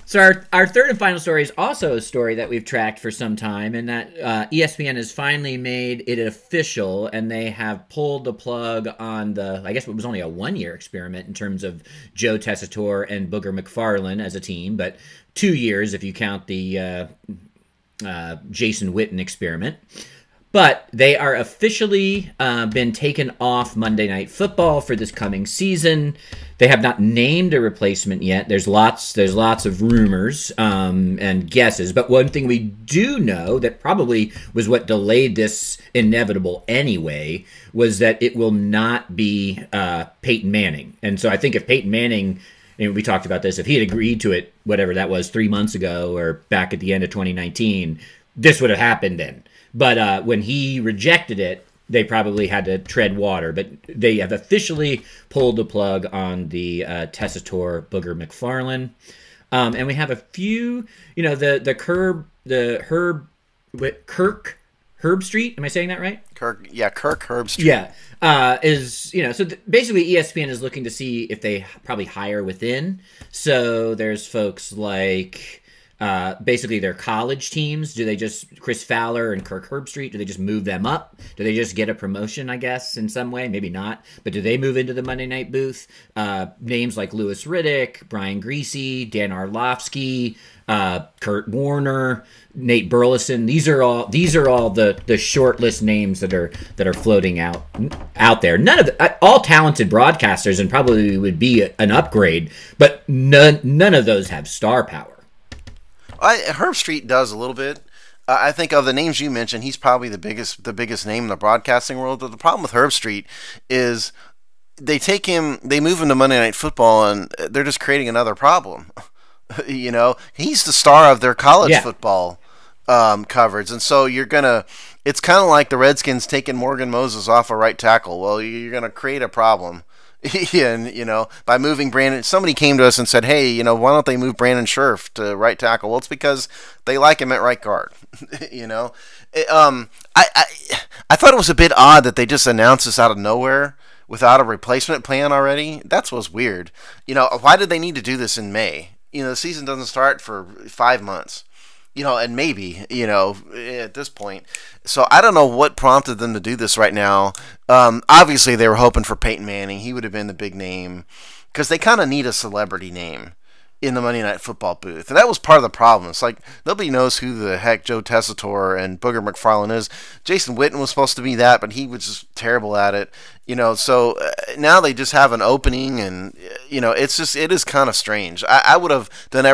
So our third and final story is also a story that we've tracked for some time, and that ESPN has finally made it official, and they have pulled the plug on I guess it was only a 1-year experiment in terms of Joe Tessitore and Booger McFarland as a team, but 2 years if you count the Jason Witten experiment. But they are officially been taken off Monday Night Football for this coming season. They have not named a replacement yet. There's lots of rumors and guesses. But one thing we do know that probably was what delayed this inevitable anyway was that it will not be Peyton Manning. And so I think if Peyton Manning, and we talked about this, if he had agreed to it, whatever that was, 3 months ago or back at the end of 2019, this would have happened then. But when he rejected it, they probably had to tread water. But they have officially pulled the plug on the Tessitore Booger McFarland. And we have a few, Kirk Herb Street. Am I saying that right? Kirk Herb Street. Yeah. Basically ESPN is looking to see if they probably hire within. So there's folks like... basically their college teams. Do they just Chris Fowler and Kirk Herbstreit? Do they just move them up? Do they just get a promotion? I guess in some way, maybe not. But do they move into the Monday Night booth? Names like Louis Riddick, Brian Griese, Dan Orlovsky, Kurt Warner, Nate Burleson. These are all the short list names that are floating out there. None of all talented broadcasters and probably would be an upgrade, but none of those have star power. Herb Street does a little bit. I think of the names you mentioned, he's probably the biggest name in the broadcasting world. But the problem with Herb Street is they move him to Monday Night Football, and they're just creating another problem. He's the star of their college football coverage, and so it's kind of like the Redskins taking Morgan Moses off a right tackle. Well, you're gonna create a problem. And, by moving Brandon, somebody came to us and said, hey, why don't they move Brandon Scherf to right tackle? Well, it's because they like him at right guard. I thought it was a bit odd that they just announced this out of nowhere without a replacement plan already. That's what's weird. Why did they need to do this in May? The season doesn't start for 5 months. And maybe, at this point. So I don't know what prompted them to do this right now. Obviously, they were hoping for Peyton Manning. He would have been the big name because they kind of need a celebrity name in the Monday Night Football booth. And that was part of the problem. It's like nobody knows who the heck Joe Tessitore and Booger McFarland is. Jason Witten was supposed to be that, but he was just terrible at it. So now they just have an opening, and, it is kind of strange. I would have done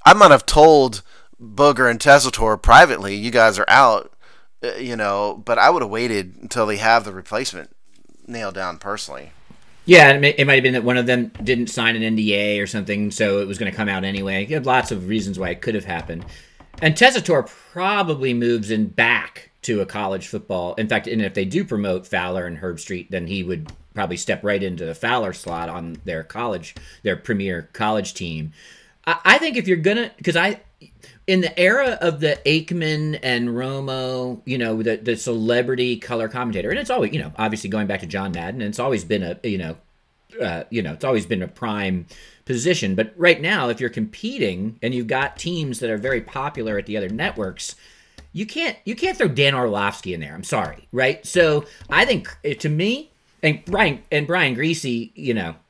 I might have told Booger and Tessitore privately, you guys are out, but I would have waited until they have the replacement nailed down personally. Yeah, it might have been that one of them didn't sign an NDA or something, so it was going to come out anyway. You have lots of reasons why it could have happened. And Tessitore probably moves in back to a college football. In fact, and if they do promote Fowler and Herb Street, then he would probably step right into the Fowler slot on their premier college team. I think if you're gonna, in the era of the Aikman and Romo, the celebrity color commentator, and it's always, obviously going back to John Madden, and it's always been it's always been a prime position. But right now, if you're competing and you've got teams that are very popular at the other networks, you can't throw Dan Orlovsky in there. I'm sorry, right? So I think, to me, and Brian Greasy,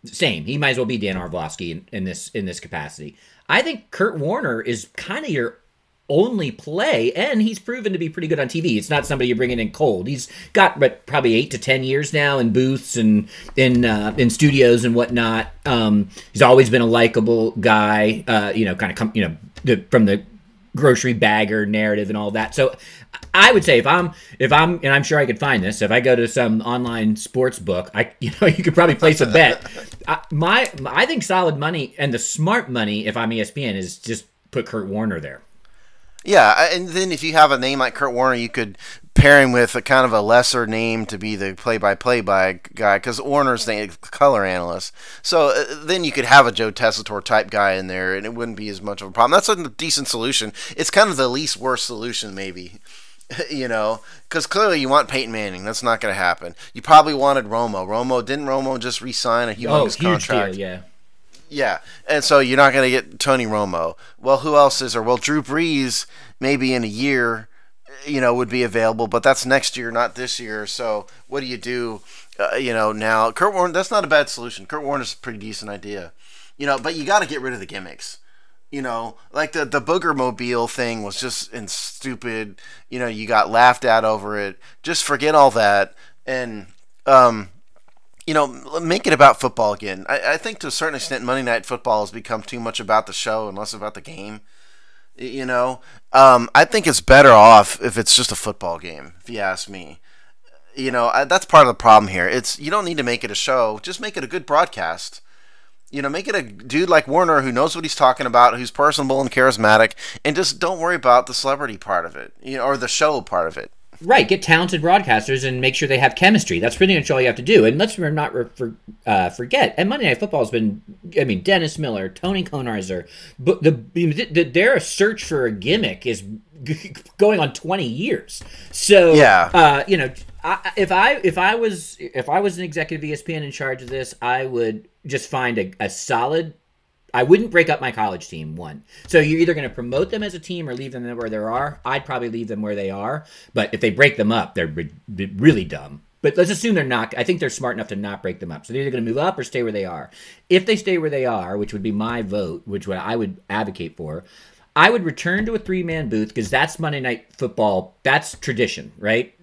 same. He might as well be Dan Orlovsky in this capacity. I think Kurt Warner is kind of your only play, and he's proven to be pretty good on TV. It's not somebody you're bringing in cold. He's got probably 8 to 10 years now in booths and in studios and whatnot. He's always been a likable guy. From the grocery bagger narrative and all that. So I would say if I'm, and I'm sure I could find this, if I go to some online sports book, you could probably place a bet. I think solid money and the smart money, if I'm ESPN, is just put Kurt Warner there. Yeah, and then if you have a name like Kurt Warner, you could pair him with a kind of a lesser name to be the play-by-play guy, because Warner's the color analyst. So then you could have a Joe Tessitore type guy in there, and it wouldn't be as much of a problem. That's a decent solution. It's kind of the least worst solution, maybe. Because clearly you want Peyton Manning. That's not going to happen. You probably wanted Romo. Didn't Romo just re-sign a humongous contract? Deal, yeah. Yeah, and so you're not going to get Tony Romo. Well, who else is there? Well, Drew Brees, maybe in a year, would be available, but that's next year, not this year. So what do you do, now? Kurt Warner, that's not a bad solution. Kurt Warner's a pretty decent idea. But you got to get rid of the gimmicks. Like the Booger Mobile thing was just stupid. You got laughed at over it. Just forget all that and make it about football again. I think to a certain extent Monday Night Football has become too much about the show and less about the game. I think it's better off if it's just a football game, if you ask me. That's part of the problem here. You don't need to make it a show. Just make it a good broadcast. Make it a dude like Warner who knows what he's talking about, who's personable and charismatic, and just don't worry about the celebrity part of it, or the show part of it. Right, get talented broadcasters and make sure they have chemistry. That's pretty much all you have to do. And let's not forget, and Monday Night Football has been, Dennis Miller, Tony Konarzer, but their search for a gimmick is going on 20 years. So, yeah. If I was an executive ESPN in charge of this, I would just find a solid. I wouldn't break up my college team, one. So you're either going to promote them as a team or leave them where they are. I'd probably leave them where they are. But if they break them up, they're really dumb. But let's assume they're not. I think they're smart enough to not break them up. So they're either going to move up or stay where they are. If they stay where they are, which would be my vote, which I would advocate for, I would return to a 3-man booth because that's Monday Night Football. That's tradition, right?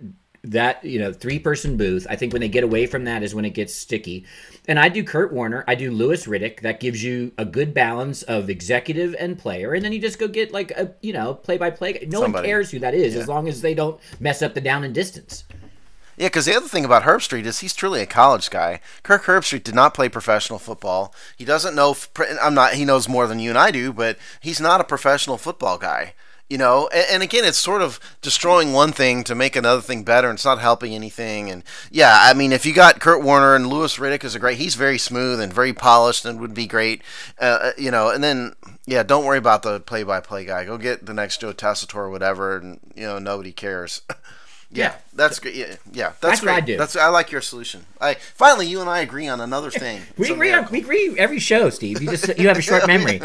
That, 3-person booth. I think when they get away from that is when it gets sticky. And I do Kurt Warner. I do Louis Riddick. That gives you a good balance of executive and player. And then you just go get like a, play-by-play. No one cares who that is as long as they don't mess up the down and distance. Yeah, because the other thing about Herbstreit is he's truly a college guy. Kirk Herbstreit did not play professional football. He doesn't know. He knows more than you and I do, but he's not a professional football guy. And again, it's sort of destroying one thing to make another thing better, and it's not helping anything. And yeah, I mean, if you got Kurt Warner and Louis Riddick he's very smooth and very polished and would be great, and then, yeah, don't worry about the play-by-play guy. Go get the next Joe Tessitore or whatever, and, nobody cares. Yeah, that's great. Yeah, that's great. What I do. I like your solution. Finally, you and I agree on another thing. We agree every show, Steve. You have a short memory.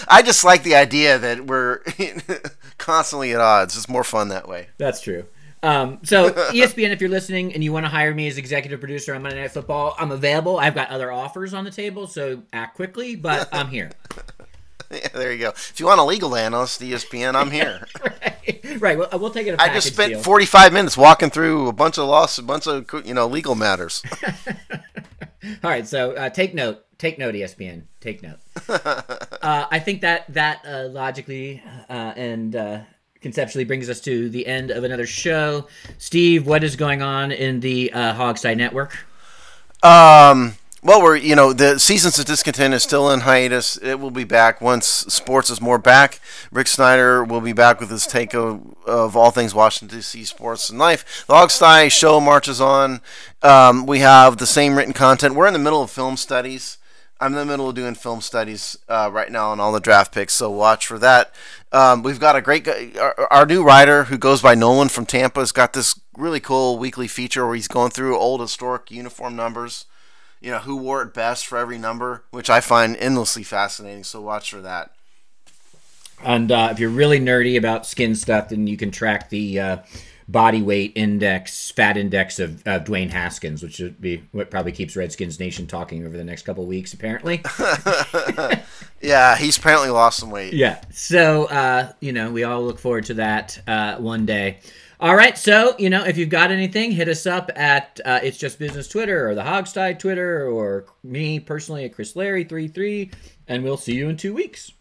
I just like the idea that we're constantly at odds. It's more fun that way. That's true. So ESPN, if you're listening and you want to hire me as executive producer on Monday Night Football, I'm available. I've got other offers on the table, so act quickly, but I'm here. Yeah, there you go. If you want a legal analyst, ESPN, I'm here. Right. Well, we'll take it. I just spent 45 minutes walking through a bunch of legal matters. All right. So take note. Take note, ESPN. Take note. I think that logically and conceptually brings us to the end of another show. Steve, what is going on in the Hogside Network? Well, the Seasons of Discontent is still in hiatus. It will be back once sports is more back. Rick Snyder will be back with his take of all things Washington, D.C. sports and life. The Hogsty show marches on. We have the same written content. We're in the middle of film studies. I'm in the middle of doing film studies right now on all the draft picks, so watch for that. We've got a great guy. Our new writer, who goes by Nolan from Tampa, has got this really cool weekly feature where he's going through old historic uniform numbers. Who wore it best for every number, which I find endlessly fascinating, so watch for that. And if you're really nerdy about skin stuff, then you can track the body weight index, fat index of Dwayne Haskins, which would be what probably keeps Redskins Nation talking over the next couple of weeks, apparently. Yeah, he's apparently lost some weight. Yeah, so, we all look forward to that one day. All right, so, if you've got anything, hit us up at It's Just Business Twitter or the Hogsty Twitter or me personally at ChrisLarry33, and we'll see you in 2 weeks.